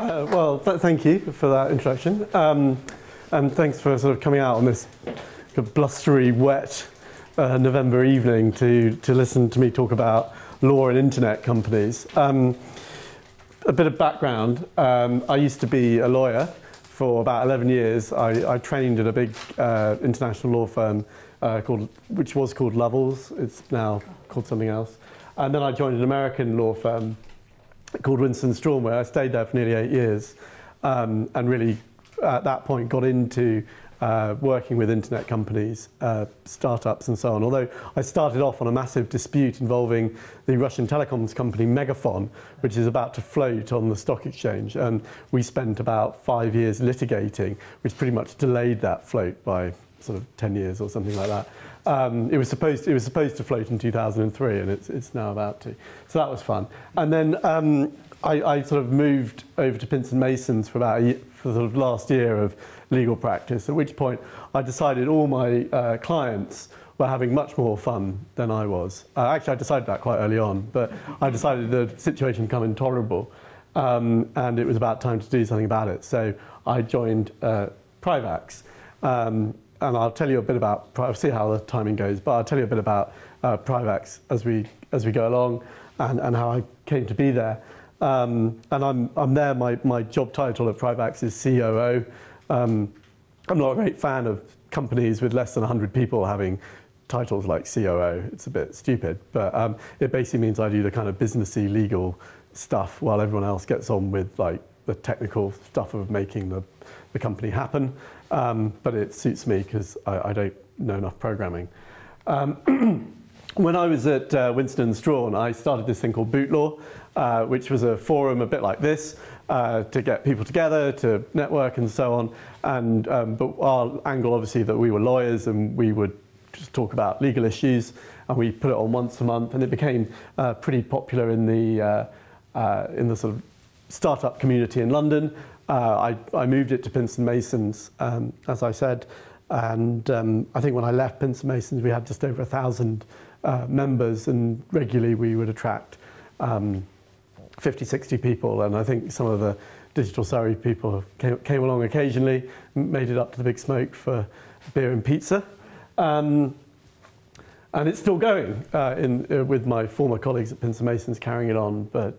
Thank you for that introduction. And thanks for sort of coming out on this blustery, wet November evening to listen to me talk about law and internet companies. A bit of background. I used to be a lawyer for about 11 years. I trained at a big international law firm which was called Lovells. It's now called something else. And then I joined an American law firm called Winston & Strawn, where I stayed there for nearly 8 years, and really at that point got into working with internet companies, startups and so on. Although I started off on a massive dispute involving the Russian telecoms company Megafon, which is about to float on the stock exchange, and we spent about 5 years litigating, which pretty much delayed that float by sort of 10 years or something like that. It was supposed to float in 2003, and it's now about to. So that was fun. And then I sort of moved over to Pinson Masons for about for the last year of legal practice. At which point I decided all my clients were having much more fun than I was. Actually, I decided that quite early on, but I decided the situation had become intolerable, and it was about time to do something about it. So I joined Privax. And I'll tell you a bit about, I'll see how the timing goes, but I'll tell you a bit about Privax as we go along and how I came to be there. And I'm there, my job title at Privax is COO. I'm not a great fan of companies with less than 100 people having titles like COO. It's a bit stupid, but it basically means I do the kind of businessy legal stuff while everyone else gets on with like the technical stuff of making the company happen. But it suits me because I don't know enough programming. When I was at Winston & Strawn, I started this thing called Bootlaw, which was a forum a bit like this to get people together, to network and so on. And but our angle, obviously, that we were lawyers and we would just talk about legal issues, and we put it on once a month, and it became pretty popular in the sort of startup community in London. I moved it to Pinson Masons, as I said, and I think when I left Pinson Masons, we had just over 1,000 members, and regularly we would attract 50, 60 people, and I think some of the DigitalSurrey people came along occasionally, made it up to the Big Smoke for beer and pizza. And it's still going with my former colleagues at Pinson Masons carrying it on, but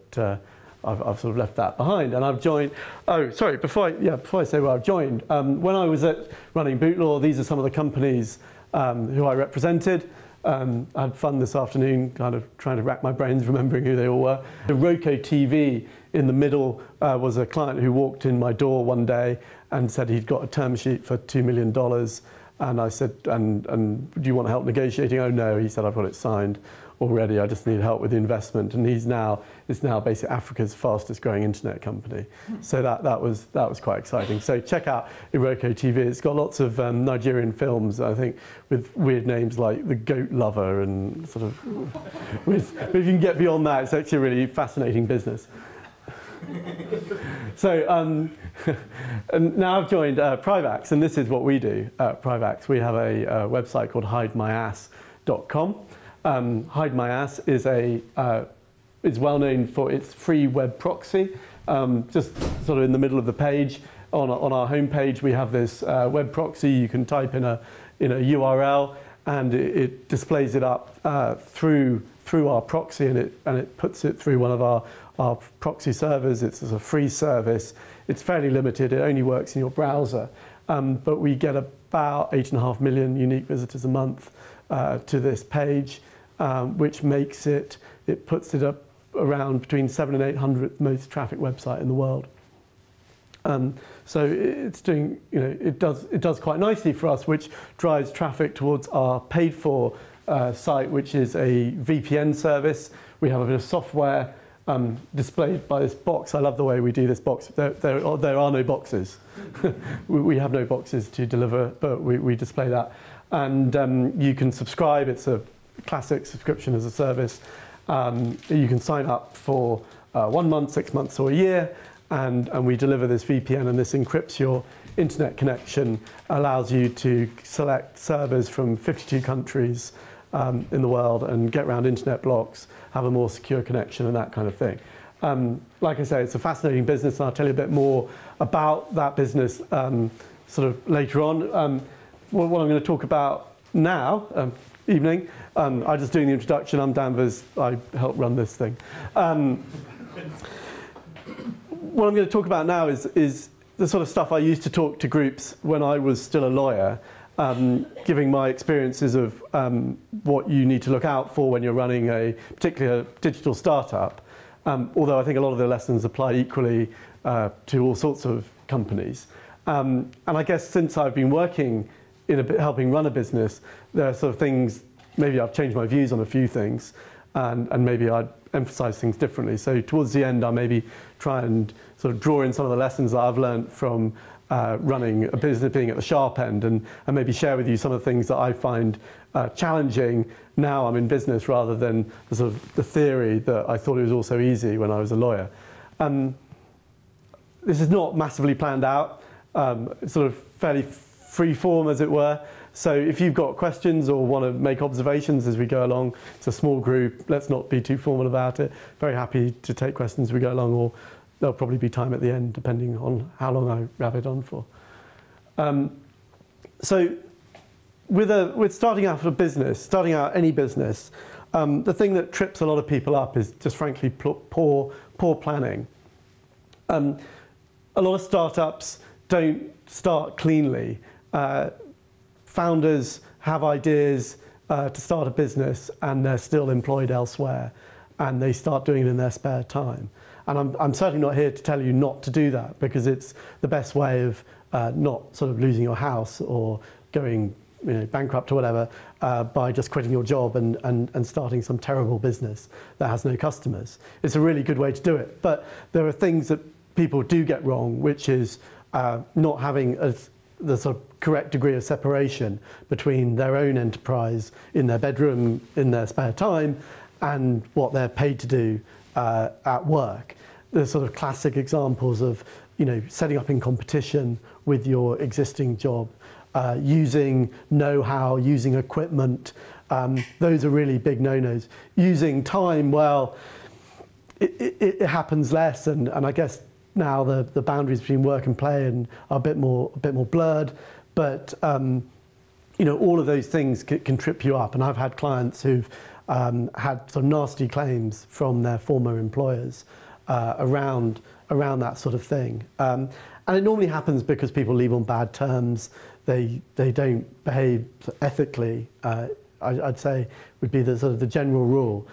I've sort of left that behind, and I've joined. Oh, sorry. Before I say where I've joined, when I was running Bootlaw, these are some of the companies who I represented. I had fun this afternoon, kind of trying to rack my brains remembering who they all were. The Roku TV in the middle was a client who walked in my door one day and said he'd got a term sheet for $2 million, and I said, "And do you want help negotiating?" "Oh no," he said, "I've got it signed already, I just need help with the investment." And it's now basically Africa's fastest growing internet company. So that was quite exciting. So check out Iroko TV. It's got lots of Nigerian films, I think, with weird names like The Goat Lover and sort of, but if you can get beyond that, it's actually a really fascinating business. So and now I've joined Privax, and this is what we do at Privax. We have a website called hidemyass.com. Hide My Ass is well known for its free web proxy. Just sort of in the middle of the page, on our homepage, we have this web proxy. You can type in a URL, and it displays it up through our proxy, and it puts it through one of our proxy servers. It's a free service. It's fairly limited. It only works in your browser, but we get about 8.5 million unique visitors a month to this page, which makes it puts it up around between 700 and 800th most traffic website in the world. So it's doing, it does quite nicely for us, which drives traffic towards our paid for site, which is a VPN service. We have a bit of software displayed by this box. I love the way we do this box. There are no boxes. we have no boxes to deliver, but we display that. And you can subscribe. It's a classic subscription as a service. You can sign up for 1 month, 6 months, or a year, and we deliver this VPN, and this encrypts your internet connection, allows you to select servers from 52 countries in the world and get around internet blocks, have a more secure connection and that kind of thing. Like I say, it's a fascinating business, and I'll tell you a bit more about that business sort of later on. What I'm going to talk about now, evening, I'm just doing the introduction. I'm Danvers. I help run this thing. What I'm going to talk about now is the sort of stuff I used to talk to groups when I was still a lawyer, giving my experiences of what you need to look out for when you're running a particular digital startup. Although I think a lot of the lessons apply equally to all sorts of companies. And I guess since I've been working in helping run a business, there are sort of things, maybe I've changed my views on a few things, and maybe I'd emphasize things differently. So towards the end, I'll maybe try and sort of draw in some of the lessons that I've learned from running a business, being at the sharp end, and maybe share with you some of the things that I find challenging now I'm in business, rather than the sort of the theory that I thought it was all so easy when I was a lawyer. This is not massively planned out. It's sort of fairly free form, as it were. So if you've got questions or want to make observations as we go along, it's a small group. Let's not be too formal about it. Very happy to take questions as we go along, or there'll probably be time at the end, depending on how long I wrap it on for. So with starting out a business, starting out any business, the thing that trips a lot of people up is just frankly poor planning. A lot of startups don't start cleanly. Founders have ideas to start a business, and they're still employed elsewhere, and they start doing it in their spare time. And I'm certainly not here to tell you not to do that, because it's the best way of not sort of losing your house or going bankrupt or whatever by just quitting your job and starting some terrible business that has no customers. It's a really good way to do it. But there are things that people do get wrong, which is not having the sort of correct degree of separation between their own enterprise in their bedroom in their spare time and what they're paid to do at work. There's sort of classic examples of setting up in competition with your existing job, using know-how, using equipment. Those are really big no-nos. Using time, well, it happens less, and I guess now the boundaries between work and play are a bit more blurred, but all of those things can trip you up. And I've had clients who've had some nasty claims from their former employers around that sort of thing. And it normally happens because people leave on bad terms. They don't behave ethically. I'd say would be the sort of the general rule.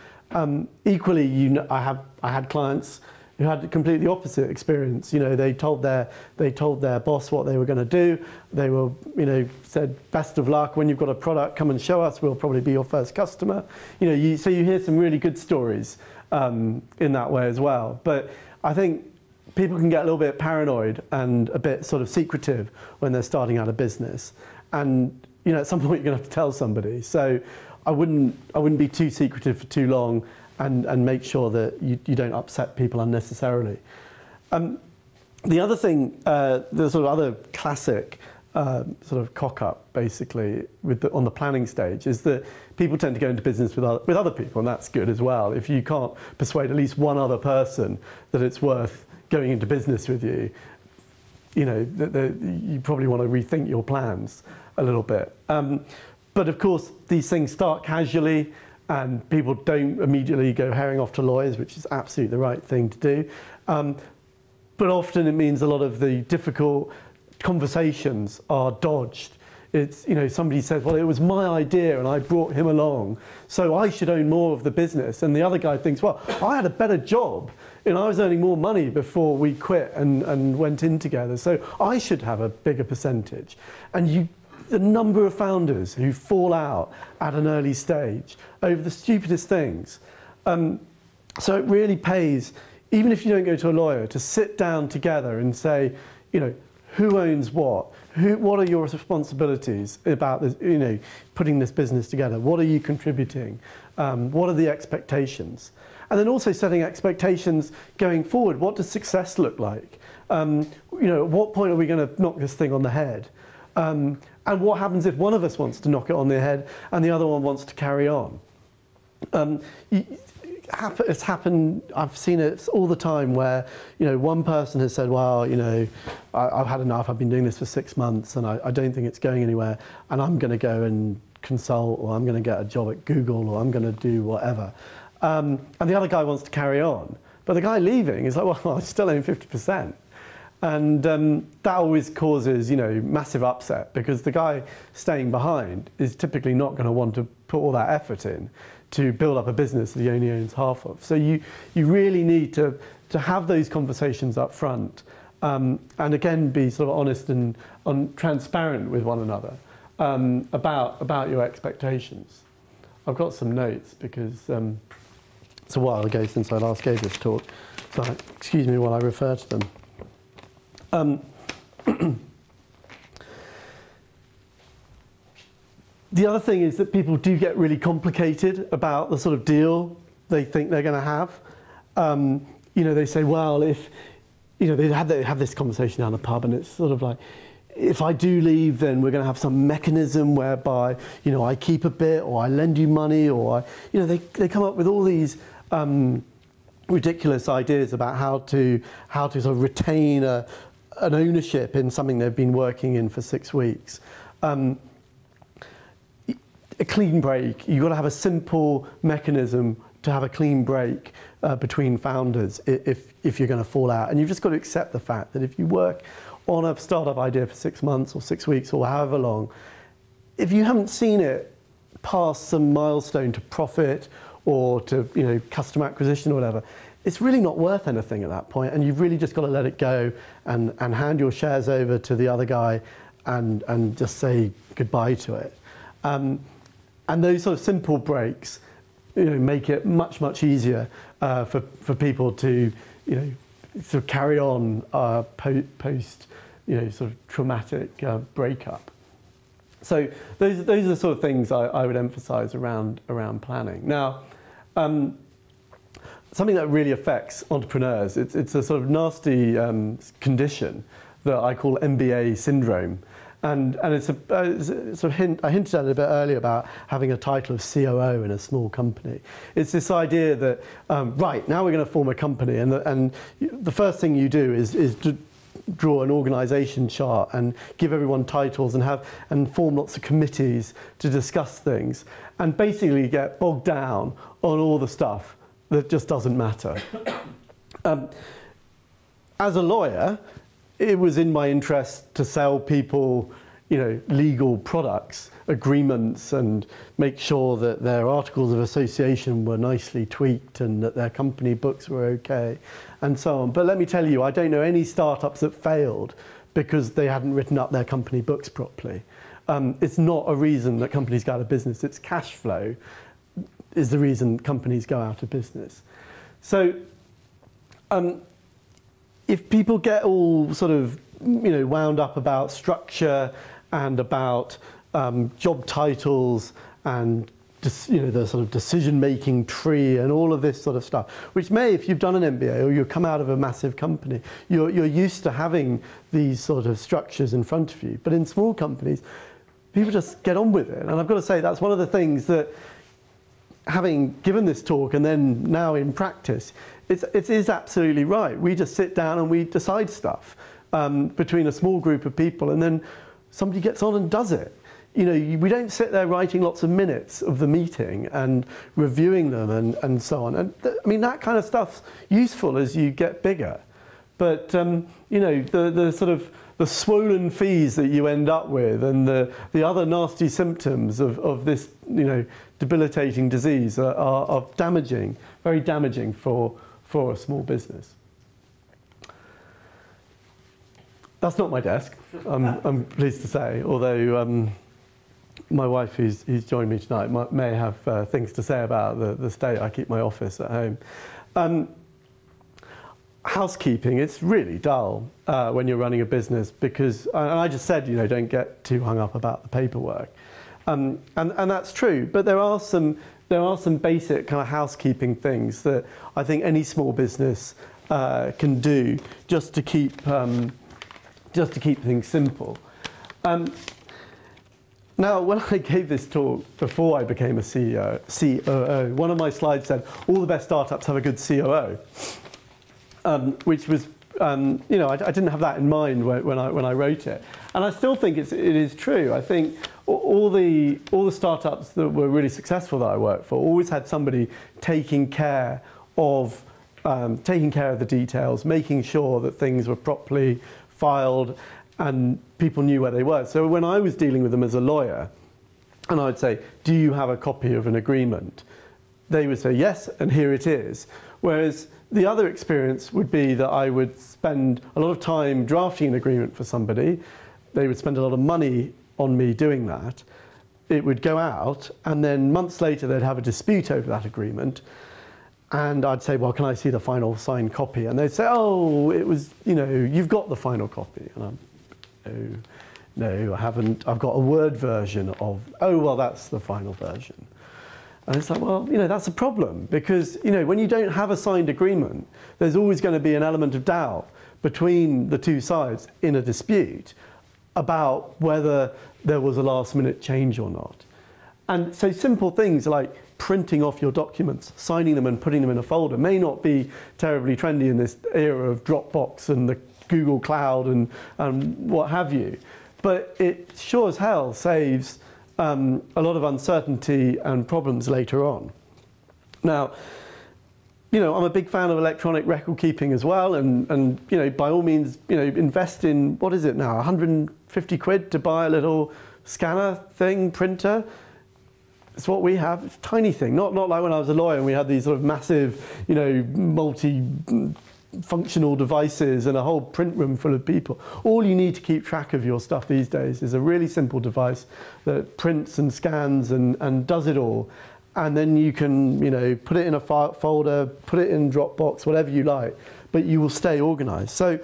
Equally, I had clients who had a completely opposite experience. They told their boss what they were going to do. They were, said, best of luck. When you've got a product, come and show us. We'll probably be your first customer. So you hear some really good stories in that way as well. But I think people can get a little bit paranoid and a bit sort of secretive when they're starting out a business. And at some point you're going to have to tell somebody. So I wouldn't be too secretive for too long. And make sure that you don't upset people unnecessarily. The other thing, the sort of other classic sort of cock-up, basically, on the planning stage, is that people tend to go into business with other people, and that's good as well. If you can't persuade at least one other person that it's worth going into business with you, you probably want to rethink your plans a little bit. But of course, these things start casually, and people don't immediately go herring off to lawyers, which is absolutely the right thing to do. But often it means a lot of the difficult conversations are dodged. It's, somebody says, well, it was my idea and I brought him along, so I should own more of the business. And the other guy thinks, well, I had a better job and I was earning more money before we quit and went in together, so I should have a bigger percentage. And the number of founders who fall out at an early stage over the stupidest things. So it really pays, even if you don't go to a lawyer, to sit down together and say, who owns what? What are your responsibilities about this, putting this business together? What are you contributing? What are the expectations? And then also setting expectations going forward. What does success look like? At what point are we going to knock this thing on the head? And what happens if one of us wants to knock it on the head and the other one wants to carry on? it's happened, I've seen it all the time where, one person has said, well, I've had enough, I've been doing this for 6 months and I don't think it's going anywhere, and I'm going to go and consult, or I'm going to get a job at Google, or I'm going to do whatever. And the other guy wants to carry on. But the guy leaving is like, well, I still own 50%. And that always causes, massive upset, because the guy staying behind is typically not going to want to put all that effort in to build up a business that he only owns half of. So you really need to have those conversations up front, and again, be sort of honest and transparent with one another about your expectations. I've got some notes because it's a while ago since I last gave this talk, so excuse me while I refer to them. The other thing is that people do get really complicated about the sort of deal they think they're going to have. They say, well, if they have this conversation down the pub, and it's sort of like, if I do leave, then we're going to have some mechanism whereby I keep a bit, or I lend you money, or they come up with all these ridiculous ideas about how to sort of retain an ownership in something they've been working in for 6 weeks. A clean break. You've got to have a simple mechanism to have a clean break between founders if you're going to fall out. And you've just got to accept the fact that if you work on a startup idea for 6 months or 6 weeks or however long, if you haven't seen it past some milestone to profit or to customer acquisition or whatever, it's really not worth anything at that point, and you've really just got to let it go and hand your shares over to the other guy and just say goodbye to it. And those sort of simple breaks, make it much, much easier for people to, sort of carry on post, sort of traumatic breakup. So those are the sort of things I would emphasise around planning. Now, something that really affects entrepreneurs, it's a sort of nasty condition that I call MBA syndrome. And it's a sort of hint, I hinted at it a bit earlier about having a title of COO in a small company. It's this idea that, right, now we're going to form a company, and the first thing you do is to draw an organisation chart and give everyone titles and form lots of committees to discuss things, and basically get bogged down on all the stuff that just doesn't matter. As a lawyer, it was in my interest to sell people, legal products, agreements, and make sure that their articles of association were nicely tweaked and that their company books were okay, and so on. But let me tell you, I don't know any startups that failed because they hadn't written up their company books properly. It's not a reason that companies go out of business. It's cash flow is the reason companies go out of business. So, if people get all sort of, wound up about structure and about job titles and the sort of decision-making tree and all of this sort of stuff, which may, if you've done an MBA or you've come out of a massive company, you're used to having these sort of structures in front of you. But in small companies, people just get on with it. And I've got to say, that's one of the things that, having given this talk and then now in practice, it is absolutely right. We just sit down and we decide stuff between a small group of people, and then somebody gets on and does it. We don't sit there writing lots of minutes of the meeting and reviewing them and so on. And I mean, that kind of stuff's useful as you get bigger. But the sort of the swollen fees that you end up with and the other nasty symptoms of this debilitating disease are damaging, very damaging for a small business. That's not my desk, I'm pleased to say, although my wife, who's joined me tonight, may have things to say about the state I keep my office at home. Housekeeping, it's really dull when you're running a business because, and I just said, don't get too hung up about the paperwork. And that's true, but there are some basic kind of housekeeping things that I think any small business can do just to keep things simple. Now, when I gave this talk before I became a COO, one of my slides said, all the best startups have a good COO, which was, you know, I didn't have that in mind when I wrote it. And I still think it is true. I think all the startups that were really successful that I worked for always had somebody taking care of the details, making sure that things were properly filed and people knew where they were. So when I was dealing with them as a lawyer, and I would say, do you have a copy of an agreement? They would say, yes, and here it is. Whereas the other experience would be that I would spend a lot of time drafting an agreement for somebody. They would spend a lot of money on me doing that. It would go out, and then months later they'd have a dispute over that agreement. And I'd say, well, can I see the final signed copy? And they'd say, oh, it was, you know, you've got the final copy. And I'm, no, I haven't. I've got a Word version of, oh, well, that's the final version. And it's like, well, you know, that's a problem because, you know, when you don't have a signed agreement, there's always going to be an element of doubt between the two sides in a dispute about whether there was a last-minute change or not. And so simple things like printing off your documents, signing them and putting them in a folder may not be terribly trendy in this era of Dropbox and the Google Cloud and what have you. But it sure as hell saves a lot of uncertainty and problems later on. Now, you know, I'm a big fan of electronic record keeping as well, and you know, by all means, you know, invest in, what is it now, 150 quid to buy a little scanner thing, printer. It's what we have. It's a tiny thing, not like when I was a lawyer and we had these sort of massive, you know, multi-functional devices and a whole print room full of people. All you need to keep track of your stuff these days is a really simple device that prints and scans and does it all. And then you can, you know, put it in a folder, put it in Dropbox, whatever you like, but you will stay organized. So,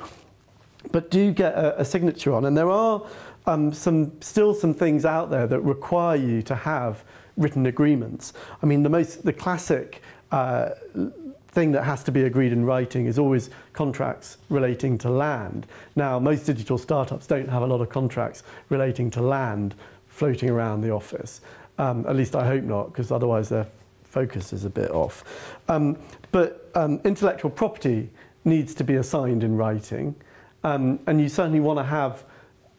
but do get a signature on. And there are still some things out there that require you to have written agreements. I mean, the classic thing that has to be agreed in writing is always contracts relating to land. Now, most digital startups don't have a lot of contracts relating to land floating around the office. At least I hope not, because otherwise their focus is a bit off. But intellectual property needs to be assigned in writing, and you certainly want to have,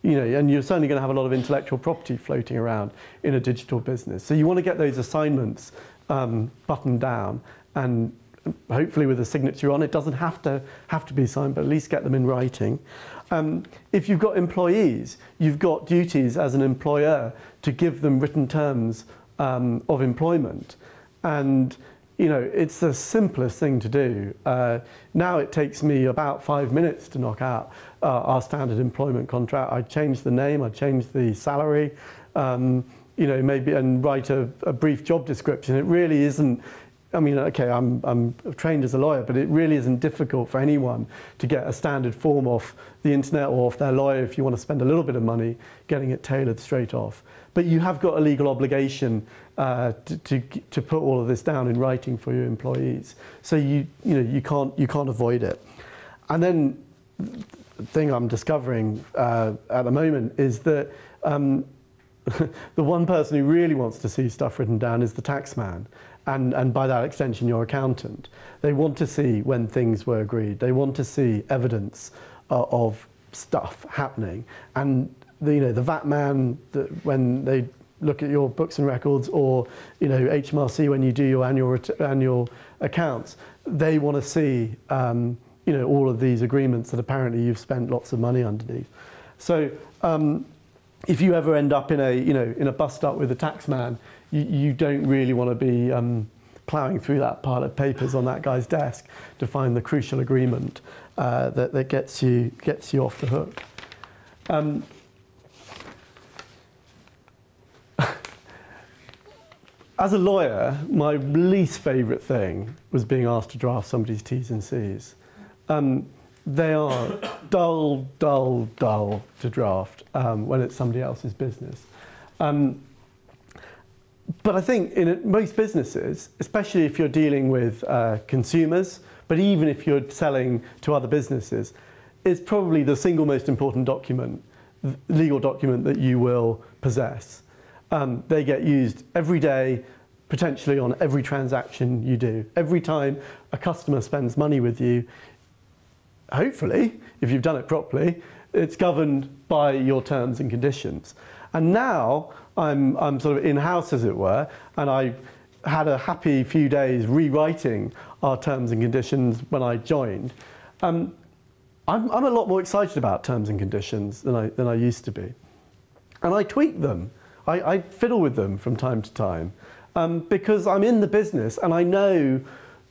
you know, and you're certainly going to have a lot of intellectual property floating around in a digital business. So you want to get those assignments buttoned down, and hopefully with a signature on. It doesn't have to be signed, but at least get them in writing. If you've got employees, you've got duties as an employer to give them written terms of employment. And you know, it's the simplest thing to do. Now it takes me about 5 minutes to knock out our standard employment contract. I change the name, I change the salary, you know, maybe, and write a brief job description. It really isn't, I mean, okay, I'm trained as a lawyer, but it really isn't difficult for anyone to get a standard form off the internet or off their lawyer if you want to spend a little bit of money getting it tailored straight off. But you have got a legal obligation to put all of this down in writing for your employees. So you can't avoid it. And then the thing I'm discovering at the moment is that the one person who really wants to see stuff written down is the tax man. And by that extension, your accountant. They want to see when things were agreed. They want to see evidence of stuff happening. And the VAT man, when they look at your books and records, or HMRC when you do your annual accounts, they want to see all of these agreements that apparently you've spent lots of money underneath. So if you ever end up in a bust up with a tax man, you don't really want to be ploughing through that pile of papers on that guy's desk to find the crucial agreement that gets you off the hook. As a lawyer, my least favourite thing was being asked to draft somebody's T's and C's. They are dull to draft when it's somebody else's business. But I think in most businesses, especially if you're dealing with consumers, but even if you're selling to other businesses, it's probably the single most important document, legal document that you will possess. They get used every day, potentially on every transaction you do. Every time a customer spends money with you, hopefully, if you've done it properly, it's governed by your terms and conditions. And now I'm sort of in-house, as it were, and I had a happy few days rewriting our terms and conditions when I joined. I'm a lot more excited about terms and conditions than I used to be. And I tweak them. I fiddle with them from time to time because I'm in the business and I know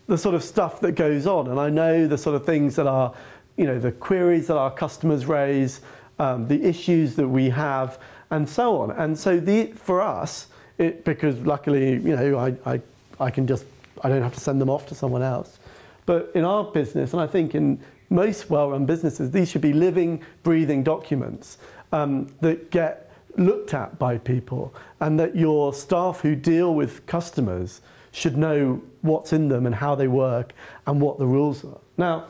the sort of stuff that goes on, and I know the sort of things that are, the queries that our customers raise, the issues that we have, and so on. And so for us, because luckily, I don't have to send them off to someone else. But in our business, and I think in most well-run businesses, these should be living, breathing documents that get looked at by people, and that your staff who deal with customers should know what's in them and how they work and what the rules are. Now,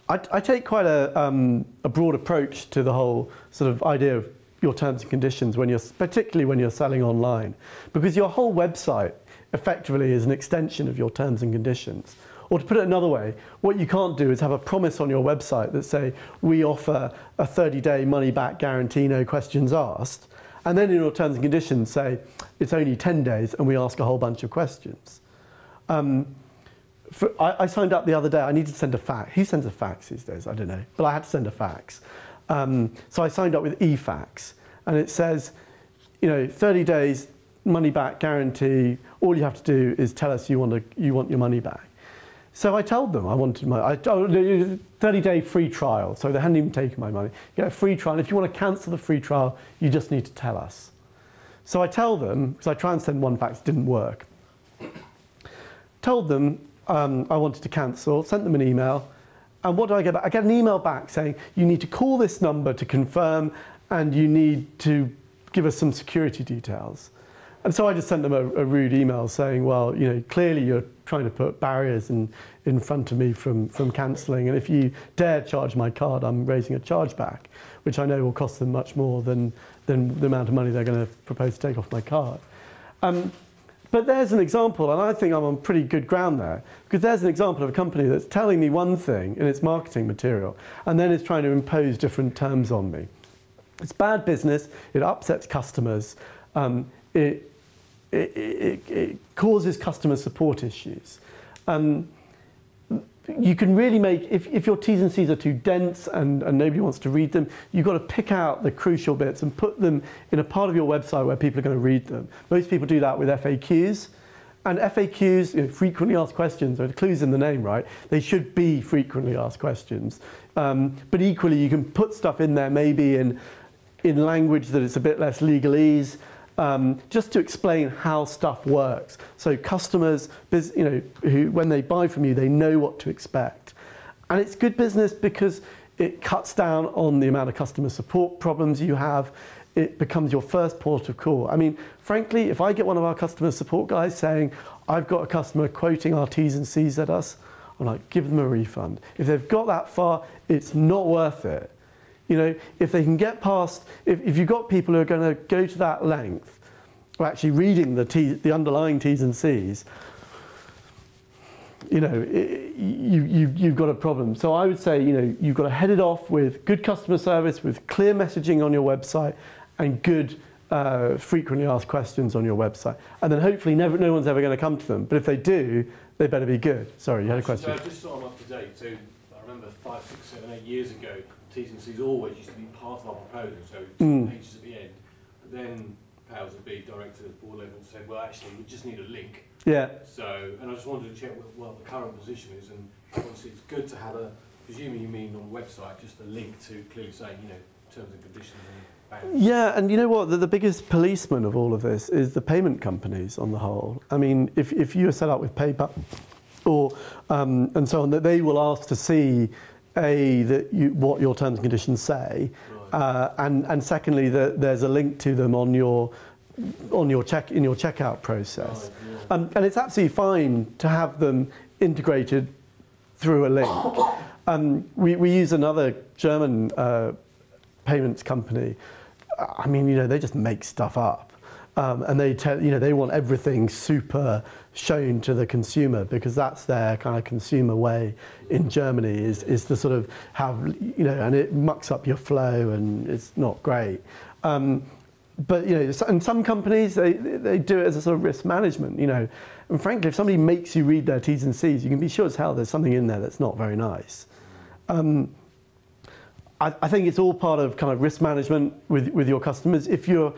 I take quite a broad approach to the whole sort of idea of your terms and conditions, particularly when you're selling online, because your whole website effectively is an extension of your terms and conditions. Or to put it another way, what you can't do is have a promise on your website that say, we offer a 30-day money-back guarantee, no questions asked, and then in your terms and conditions say, it's only 10 days and we ask a whole bunch of questions. I signed up the other day, I needed to send a fax. Who sends a fax these days? I don't know, but I had to send a fax. So I signed up with eFax, and it says, 30 days money-back guarantee, all you have to do is tell us you want your money back. So I told them I wanted my 30-day free trial, so they hadn't even taken my money. You get a free trial, and if you want to cancel the free trial, you just need to tell us. So I tell them, because I try and send one fax, it didn't work. Told them I wanted to cancel, sent them an email, and what do I get back? I get an email back saying, you need to call this number to confirm, and you need to give us some security details. And so I just sent them a rude email saying, well, clearly you're trying to put barriers in front of me from cancelling, and if you dare charge my card, I'm raising a chargeback, which I know will cost them much more than the amount of money they're going to propose to take off my card. But there's an example, and I think I'm on pretty good ground there, because there's an example of a company that's telling me one thing in its marketing material, and then is trying to impose different terms on me. It's bad business, it upsets customers, it causes customer support issues. You can really make, if your T's and C's are too dense and nobody wants to read them, you've got to pick out the crucial bits and put them in a part of your website where people are going to read them. Most people do that with FAQs. And FAQs, frequently asked questions, the clue's in the name, right? They should be frequently asked questions. But equally, you can put stuff in there maybe in language that is a bit less legalese, just to explain how stuff works. So customers, who when they buy from you, they know what to expect. And it's good business because it cuts down on the amount of customer support problems you have. It becomes your first port of call. I mean, frankly, if I get one of our customer support guys saying, I've got a customer quoting our T's and C's at us, I'm like, give them a refund. If they've got that far, it's not worth it. If they can get past, if you've got people who are going to go to that length, or actually reading the underlying T's and C's, you've got a problem. So I would say, you've got to head it off with good customer service, with clear messaging on your website, and good frequently asked questions on your website. And then hopefully no one's ever going to come to them. But if they do, they better be good. Sorry, you had a question. So just so I'm up to date, so I remember 5, 6, 7, 8 years ago, T's and C's always used to be part of our proposal, so 2 pages at the end. But then powers that be directed at board level and said, well, actually, we just need a link. Yeah. So, and I just wanted to check what the current position is, and obviously it's good to have presumably you mean on the website, just a link to clearly saying, terms and conditions and bounds. Yeah, and you know what? The biggest policeman of all of this is the payment companies on the whole. I mean, if you are set up with PayPal or and so on, that they will ask to see what your terms and conditions say, right. And secondly that there's a link to them in your checkout process, right, yeah. And it's absolutely fine to have them integrated through a link. We use another German payments company. I mean, they just make stuff up. and they want everything super shown to the consumer, because that's their kind of consumer way in Germany, is to sort of have, and it mucks up your flow and it's not great. But and some companies they do it as a sort of risk management, and frankly, if somebody makes you read their T's and C's, you can be sure as hell there's something in there that's not very nice. I think it's all part of kind of risk management with your customers. If you're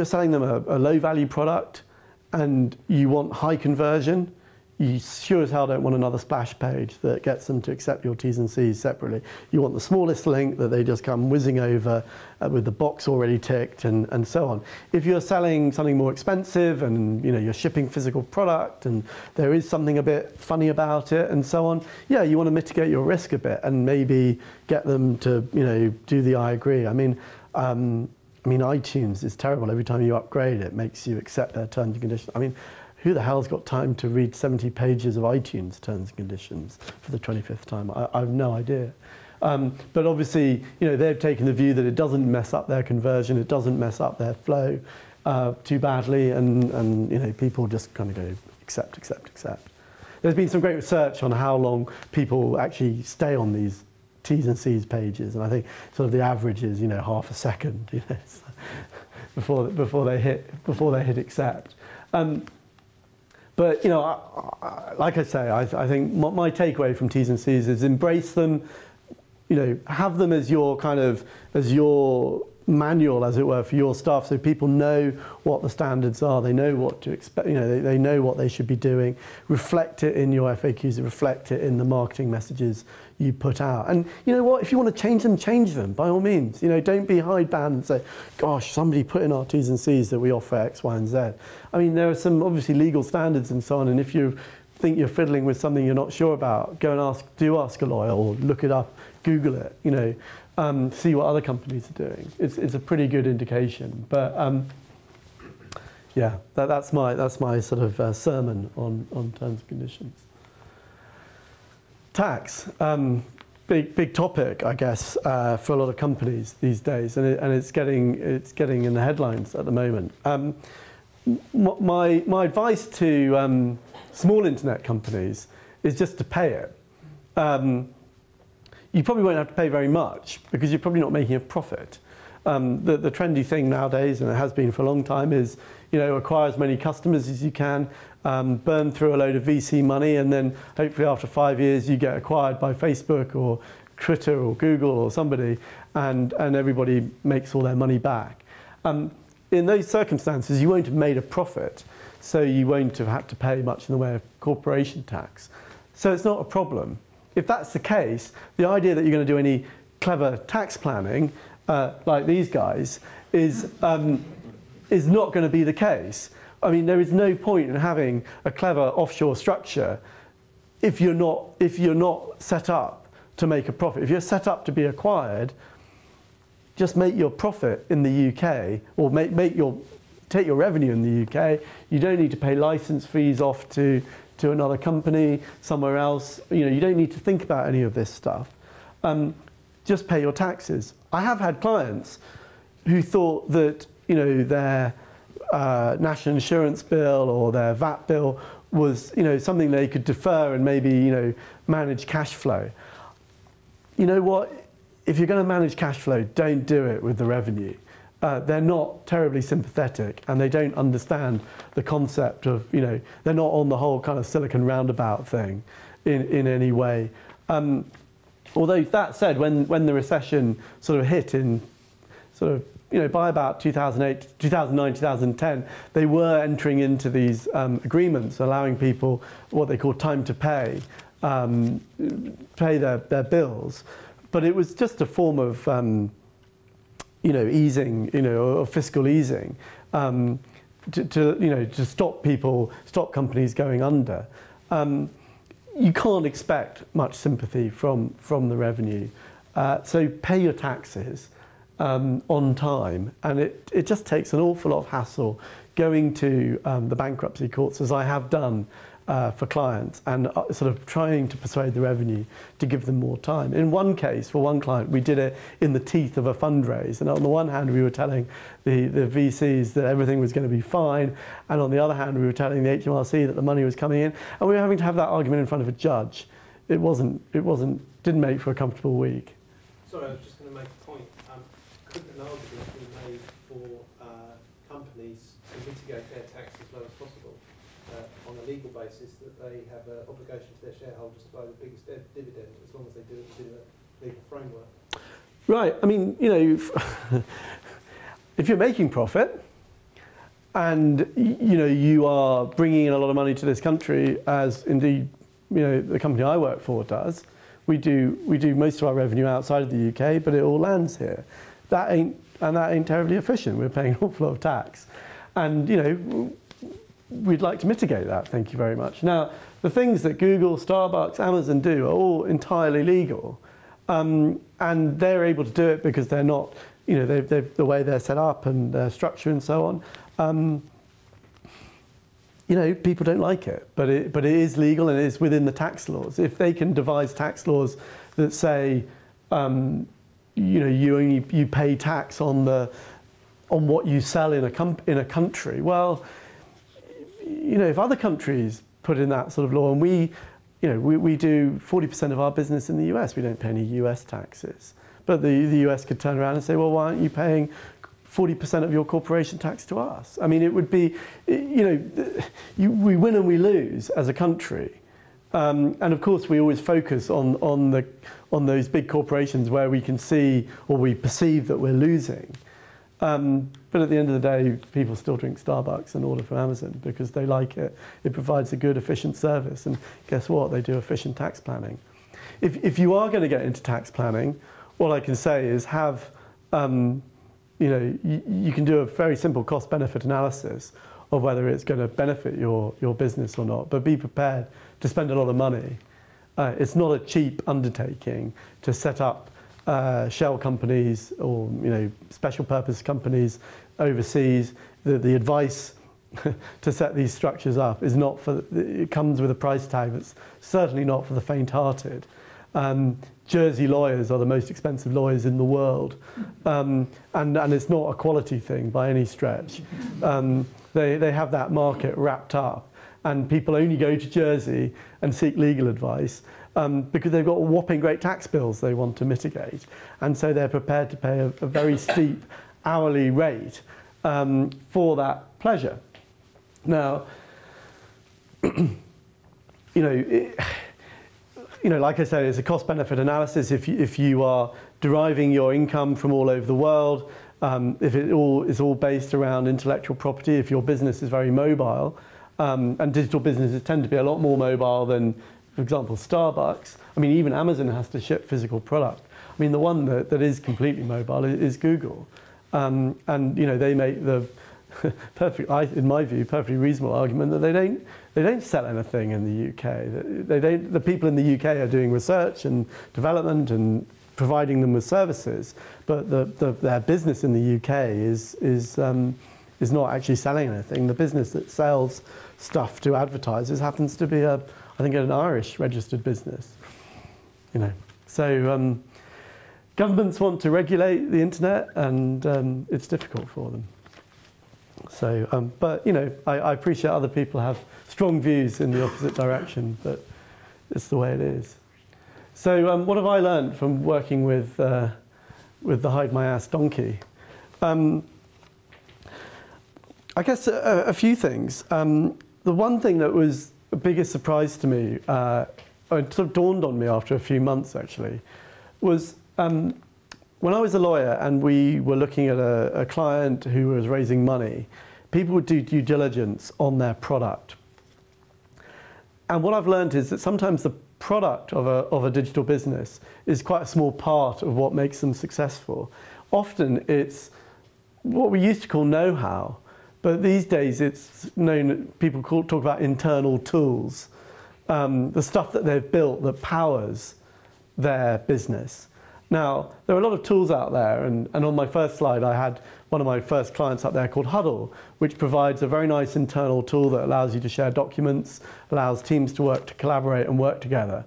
selling them a low value product and you want high conversion, you sure as hell don't want another splash page that gets them to accept your T's and C's separately. You want the smallest link that they just come whizzing over with the box already ticked and so on. If you're selling something more expensive and you're shipping physical product and there is something a bit funny about it and so on, yeah, you want to mitigate your risk a bit and maybe get them to do the I agree. I mean, iTunes is terrible. Every time you upgrade, it makes you accept their terms and conditions. I mean, who the hell's got time to read 70 pages of iTunes terms and conditions for the 25th time? I have no idea. But obviously, they've taken the view that it doesn't mess up their conversion, it doesn't mess up their flow too badly, and people just kind of go accept, accept, accept. There's been some great research on how long people actually stay on these T's and C's pages, and I think sort of the average is half a second before they hit accept. But like I say, I think my takeaway from T's and C's is embrace them, have them as your manual, as it were, for your staff, so people know what the standards are, they know what to expect, they know what they should be doing. Reflect it in your FAQs, reflect it in the marketing messages you put out. And you know what, if you want to change them, by all means. Don't be hidebound and say, gosh, somebody put in our T's and C's that we offer X, Y, and Z. I mean, there are some obviously legal standards and so on, and if you think you're fiddling with something you're not sure about, go and ask a lawyer, or look it up, Google it, see what other companies are doing. It's a pretty good indication. But yeah, that's my sort of sermon on terms and conditions. Tax, big topic, I guess, for a lot of companies these days, and it's getting in the headlines at the moment. My advice to small internet companies is just to pay it. You probably won't have to pay very much because you're probably not making a profit. The trendy thing nowadays, and it has been for a long time, is acquire as many customers as you can, burn through a load of VC money, and then hopefully after 5 years you get acquired by Facebook or Twitter or Google or somebody, and everybody makes all their money back. In those circumstances, you won't have made a profit, so you won't have had to pay much in the way of corporation tax. So it's not a problem. If that's the case, the idea that you're going to do any clever tax planning like these guys is not going to be the case. I mean, there is no point in having a clever offshore structure if you're not set up to make a profit. If you're set up to be acquired, just make your profit in the UK, or take your revenue in the UK. You don't need to pay license fees off to another company somewhere else. You don't need to think about any of this stuff. Just pay your taxes. I have had clients who thought that their national insurance bill or their VAT bill was something they could defer and maybe manage cash flow. You know what? If you're going to manage cash flow, don't do it with the revenue. They're not terribly sympathetic, and they don't understand the concept of, they're not on the whole kind of Silicon Roundabout thing in any way. Although that said, when the recession sort of hit in by about 2009, 2010, they were entering into these agreements allowing people what they call time to pay their bills. But it was just a form of easing, or fiscal easing, to stop companies going under. You can't expect much sympathy from the revenue, so pay your taxes on time, and it just takes an awful lot of hassle going to the bankruptcy courts, as I have done for clients, and sort of trying to persuade the revenue to give them more time. In one case, for one client, we did it in the teeth of a fundraise, and on the one hand we were telling the VCs that everything was going to be fine, and on the other hand we were telling the HMRC that the money was coming in, and we were having to have that argument in front of a judge. Didn't make for a comfortable week. Sorry, I was just going to make a point. Could an argument be made for companies to mitigate their tax as low as possible on a legal basis, that they have an obligation to their shareholders to pay the biggest dividend as long as they do it within a legal framework? Right. I mean, if you're making profit and you are bringing in a lot of money to this country, as indeed the company I work for does, we do most of our revenue outside of the UK, but it all lands here. That ain't terribly efficient. We're paying an awful lot of tax, and we'd like to mitigate that. Thank you very much. Now, the things that Google, Starbucks, Amazon do are all entirely legal, and they're able to do it because they're not, the way they're set up and their structure and so on. People don't like it, but it is legal and it is within the tax laws. If they can devise tax laws that say, you pay tax on what you sell in a country, well, if other countries put in that sort of law, and we do 40% of our business in the US, we don't pay any US taxes, but the US could turn around and say, well, why aren't you paying 40% of your corporation tax to us? I mean, it would be, we win and we lose as a country. And of course, we always focus on those big corporations where we can see or we perceive that we're losing. But at the end of the day, people still drink Starbucks and order from Amazon because they like it. It provides a good, efficient service. And guess what? They do efficient tax planning. If you are going to get into tax planning, all I can say is have you can do a very simple cost-benefit analysis of whether it's going to benefit your business or not, but be prepared to spend a lot of money. It's not a cheap undertaking to set up shell companies or special purpose companies overseas. The advice to set these structures up is not it comes with a price tag that's certainly not for the faint-hearted. Jersey lawyers are the most expensive lawyers in the world, and it's not a quality thing by any stretch. They have that market wrapped up, and people only go to Jersey and seek legal advice because they've got whopping great tax bills they want to mitigate, and so they're prepared to pay a very steep hourly rate for that pleasure. Now, like I said, it's a cost-benefit analysis. If you are deriving your income from all over the world, if it all is all based around intellectual property, if your business is very mobile, and digital businesses tend to be a lot more mobile than, for example, Starbucks. I mean, even Amazon has to ship physical product. I mean, the one that is completely mobile is Google, and they make the in my view, perfectly reasonable argument that they don't sell anything in the UK. The people in the UK are doing research and development and providing them with services, but their business in the UK is not actually selling anything. The business that sells stuff to advertisers happens to be I think an Irish registered business. So governments want to regulate the internet, and it's difficult for them. So, but I appreciate other people have strong views in the opposite direction, but it's the way it is. So, what have I learned from working with the Hide My Ass Donkey? I guess a few things. The one thing that was the biggest surprise to me, it sort of dawned on me after a few months actually, was when I was a lawyer and we were looking at a client who was raising money, people would do due diligence on their product. And what I've learned is that sometimes the product of a digital business is quite a small part of what makes them successful. Often it's what we used to call know-how, but these days it's known, people talk about internal tools, the stuff that they've built that powers their business. Now, there are a lot of tools out there, and on my first slide I had one of my first clients up there called Huddle, which provides a very nice internal tool that allows you to share documents, allows teams to collaborate and work together.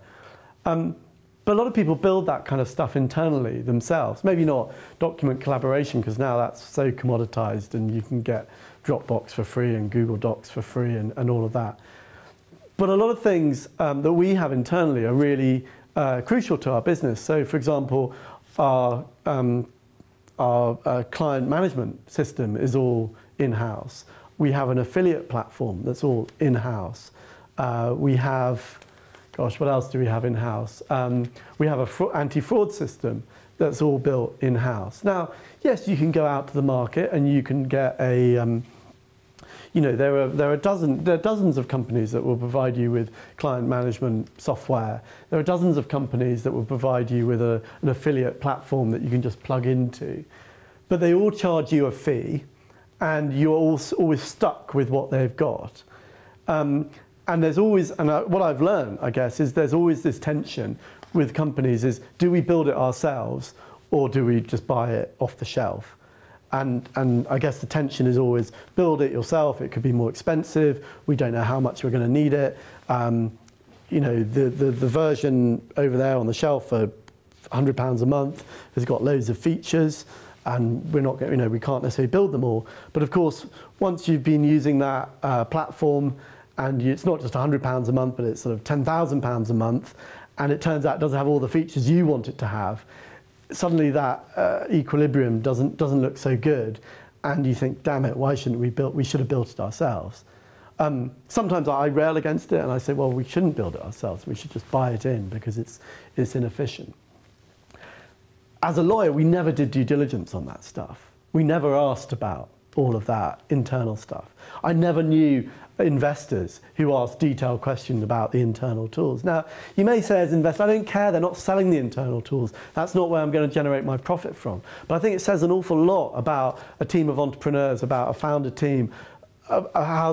But a lot of people build that kind of stuff internally themselves. Maybe not document collaboration, because now that's so commoditized and you can get Dropbox for free and Google Docs for free and all of that. But a lot of things that we have internally are really crucial to our business. So, for example, our client management system is all in-house. We have an affiliate platform that's all in-house. We have, gosh, what else do we have in-house? We have an anti-fraud system that's all built in-house. Now, yes, you can go out to the market and you can get a, you know, there are dozens of companies that will provide you with client management software. There are dozens of companies that will provide you with an affiliate platform that you can just plug into. But they all charge you a fee, and you're always stuck with what they've got. And there's always, and what I've learned, I guess, is there's always this tension with companies is, do we build it ourselves or do we just buy it off the shelf? And I guess the tension is always build it yourself. It could be more expensive. We don't know how much we're going to need it. You know, the version over there on the shelf for £100 a month has got loads of features, and we're not, you know, we can't necessarily build them all. But of course, once you've been using that platform, and it's not just £100 a month, but it's sort of £10,000 a month, and it turns out it doesn't have all the features you want it to have, suddenly that equilibrium doesn't look so good, and you think, damn it, why shouldn't we should have built it ourselves. Sometimes I rail against it and I say, well, we shouldn't build it ourselves, we should just buy it in because it's inefficient. As a lawyer, we never did due diligence on that stuff. We never asked about all of that internal stuff. I never knew investors who asked detailed questions about the internal tools. Now, you may say as an investor, I don't care, they're not selling the internal tools. That's not where I'm going to generate my profit from. But I think it says an awful lot about a team of entrepreneurs, about a founder team, how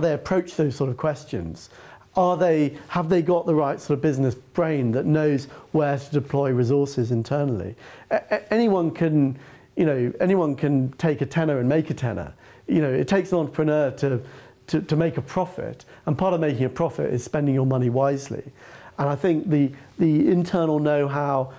they approach those sort of questions. Have they got the right sort of business brain that knows where to deploy resources internally? Anyone can, you know, anyone can take a tenner and make a tenner. You know, it takes an entrepreneur to make a profit, and part of making a profit is spending your money wisely. And I think the internal know-how,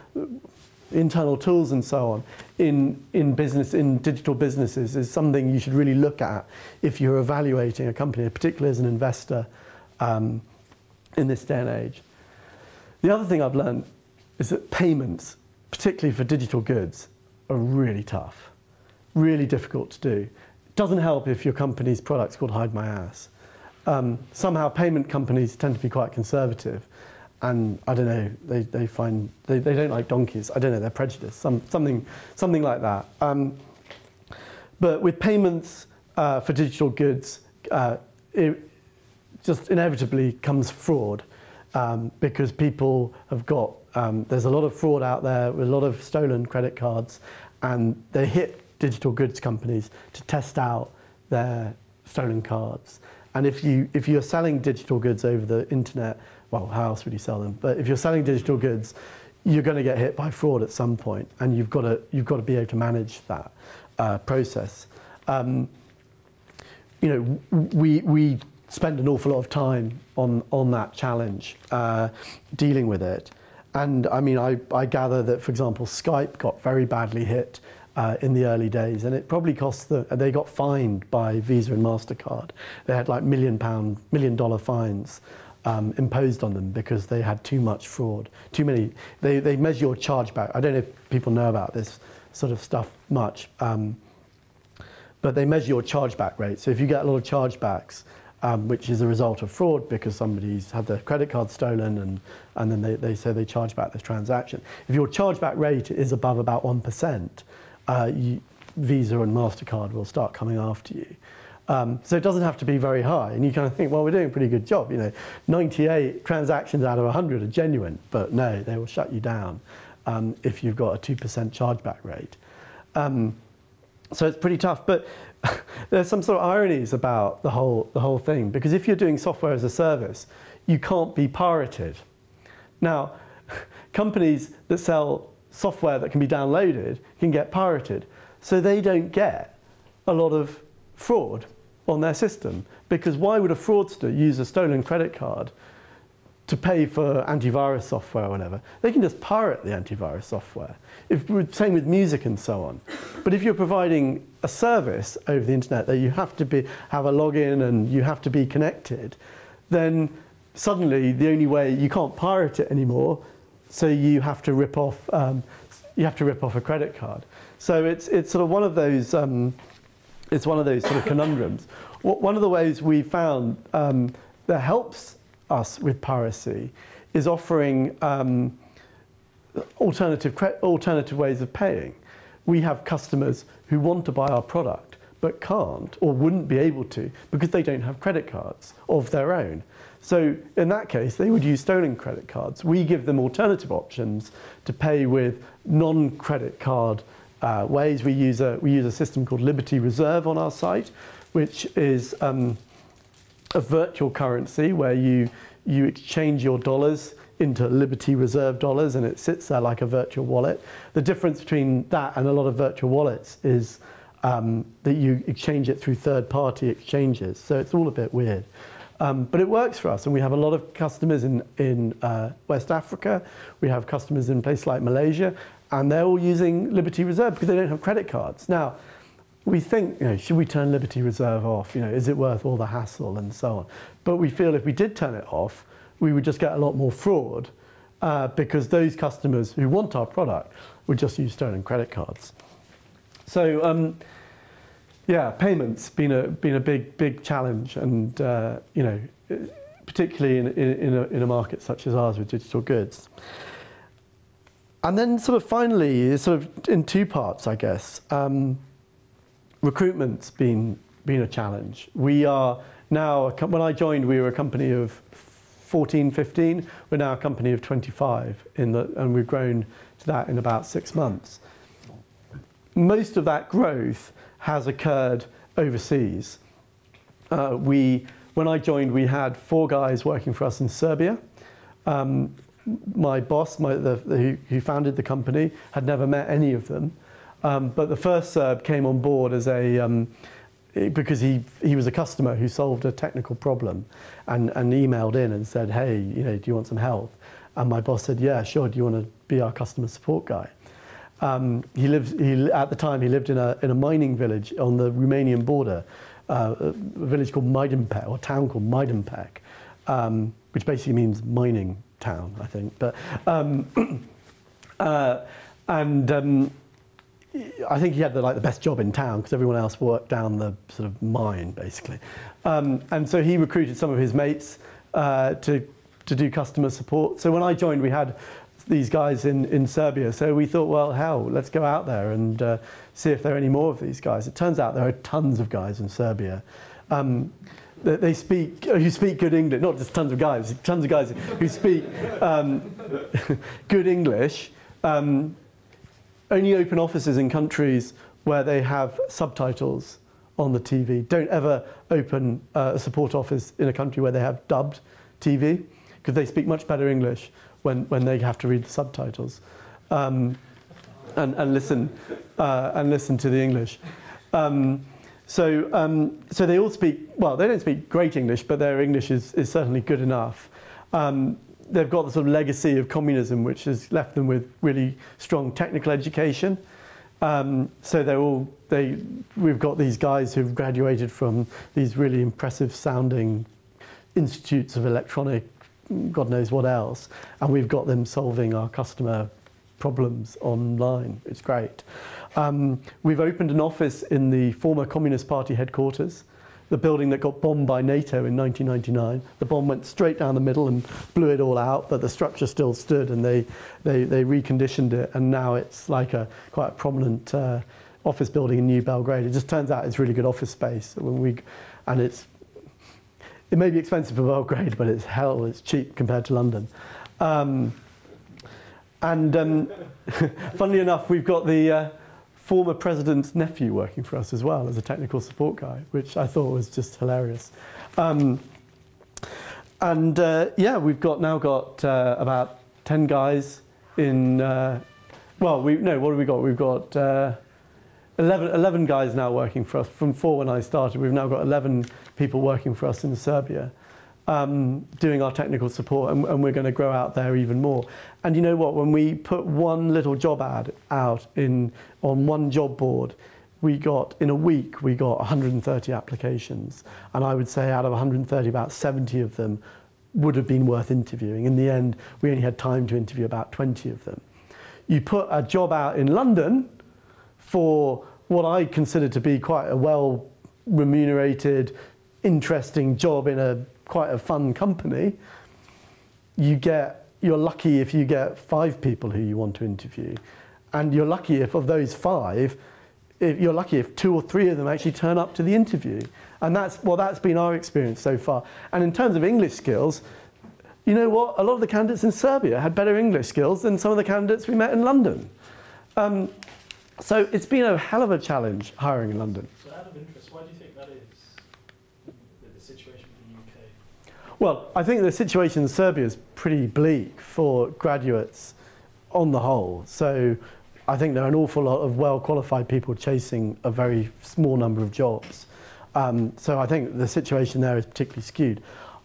internal tools and so on in digital businesses is something you should really look at if you're evaluating a company, particularly as an investor in this day and age. The other thing I've learned is that payments, particularly for digital goods, are really tough, really difficult to do. It doesn't help if your company's product's called Hide My Ass. Somehow payment companies tend to be quite conservative, and I don't know, they don't like donkeys. I don't know, they're prejudiced, something like that. But with payments for digital goods, it just inevitably comes fraud, because people have got, there's a lot of fraud out there with a lot of stolen credit cards, and they hit digital goods companies to test out their stolen cards. And if you're selling digital goods over the internet, well, how else would you sell them? But if you're selling digital goods, you're going to get hit by fraud at some point, and you've got to be able to manage that process. You know, we spend an awful lot of time on that challenge, dealing with it. And I mean, I gather that, for example, Skype got very badly hit in the early days, and it probably cost they got fined by Visa and MasterCard. They had like $1 million fines imposed on them because they had too much fraud, too many. They measure your chargeback. I don't know if people know about this sort of stuff much, but they measure your chargeback rate. So if you get a lot of chargebacks, which is a result of fraud because somebody's had their credit card stolen and then they say they charge back this transaction. If your chargeback rate is above about 1%, Visa and MasterCard will start coming after you. So it doesn't have to be very high, and you kind of think, well, we're doing a pretty good job. You know, 98 transactions out of 100 are genuine, but no, they will shut you down if you've got a 2% chargeback rate. So it's pretty tough, but there's some sort of ironies about the whole thing, because if you're doing software as a service, you can't be pirated. Now, companies that sell software that can be downloaded can get pirated. So they don't get a lot of fraud on their system, because why would a fraudster use a stolen credit card to pay for antivirus software or whatever? They can just pirate the antivirus software. Same with music and so on. But if you're providing a service over the internet that you have to have a login and you have to be connected, then suddenly the only way, you can't pirate it anymore, so you have to rip off a credit card. So it's sort of one of those it's one of those sort of conundrums. One of the ways we found that helps us with piracy is offering alternative ways of paying. We have customers who want to buy our product but can't or wouldn't be able to because they don't have credit cards of their own. So in that case, they would use stolen credit cards. We give them alternative options to pay with non-credit card ways. We use a system called Liberty Reserve on our site, which is a virtual currency where you exchange your dollars into Liberty Reserve dollars, and it sits there like a virtual wallet. The difference between that and a lot of virtual wallets is that you exchange it through third-party exchanges. So it's all a bit weird. But it works for us, and we have a lot of customers in West Africa. We have customers in places like Malaysia, and they're all using Liberty Reserve because they don't have credit cards. Now, we think, should we turn Liberty Reserve off? Is it worth all the hassle and so on? But we feel if we did turn it off, we would just get a lot more fraud because those customers who want our product would just use stolen credit cards. So, yeah, payments been a big challenge, and particularly in a market such as ours with digital goods. And then sort of finally, sort of in two parts, I guess. Recruitment's been a challenge. We are now, when I joined, we were a company of 14, 15. We're now a company of 25, and we've grown to that in about 6 months. Most of that growth has occurred overseas. When I joined, we had 4 guys working for us in Serbia. My boss, who founded the company, had never met any of them. But the first Serb came on board as because he was a customer who solved a technical problem and emailed in and said, hey, do you want some help? And my boss said, yeah, sure, do you want to be our customer support guy? At the time, he lived in a mining village on the Romanian border, a village called Majdanpec, or a town called Majdanpec, which basically means mining town, I think. But I think he had the best job in town because everyone else worked down the sort of mine, basically. And so he recruited some of his mates to do customer support. So when I joined, we had these guys in Serbia. So we thought, well, hell, let's go out there and see if there are any more of these guys. It turns out there are tons of guys in Serbia. Who speak good English, not just tons of guys who speak good English. Only open offices in countries where they have subtitles on the TV. Don't ever open a support office in a country where they have dubbed TV, because they speak much better English when they have to read the subtitles and listen to the English. So they all speak, well, they don't speak great English, but their English is certainly good enough. They've got the sort of legacy of communism, which has left them with really strong technical education. So we've got these guys who've graduated from these really impressive sounding institutes of electronic, God knows what else, and we've got them solving our customer problems online. It's great. We've opened an office in the former Communist Party headquarters, the building that got bombed by NATO in 1999. The bomb went straight down the middle and blew it all out, but the structure still stood, and they reconditioned it, and now it's like quite a prominent office building in New Belgrade. It just turns out it's really good office space, and it may be expensive for Belgrade, but it's cheap compared to London. Funnily enough, we've got the former president's nephew working for us as well as a technical support guy, which I thought was just hilarious. Yeah, we've now got about 10 guys in Well, what have we got? We've got 11 guys now working for us. From 4 when I started, we've now got 11 people working for us in Serbia, doing our technical support, and we're going to grow out there even more. And you know what? When we put one little job ad out on one job board, in a week, we got 130 applications. And I would say out of 130, about 70 of them would have been worth interviewing. In the end, we only had time to interview about 20 of them. You put a job out in London for what I consider to be quite a well-remunerated, interesting job in quite a fun company, you're lucky if you get 5 people who you want to interview. And you're lucky if of those 5, you're lucky if 2 or 3 of them actually turn up to the interview. And that's been our experience so far. And in terms of English skills, you know what? A lot of the candidates in Serbia had better English skills than some of the candidates we met in London. So it's been a hell of a challenge hiring in London. So out of interest, why do you think that is, the situation in the UK? Well, I think the situation in Serbia is pretty bleak for graduates on the whole. So I think there are an awful lot of well-qualified people chasing a very small number of jobs. So I think the situation there is particularly skewed.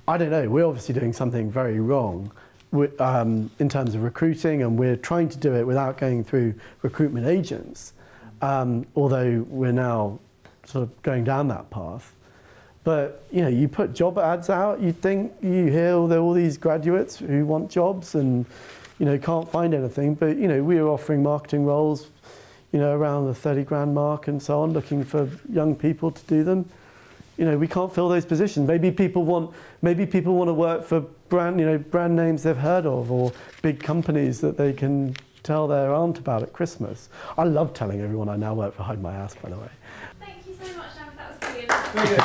I don't know, we're obviously doing something very wrong in terms of recruiting, and we're trying to do it without going through recruitment agents, although we're now sort of going down that path. But you know, you put job ads out, you hear all these graduates who want jobs and can't find anything, but we are offering marketing roles around the 30 grand mark and so on, looking for young people to do them. We can't fill those positions. Maybe people want to work for brand names they've heard of, or big companies that they can tell their aunt about at Christmas. I love telling everyone I now work for Hide My Ass, by the way. Thank you so much, Danvers. That was brilliant. Very good.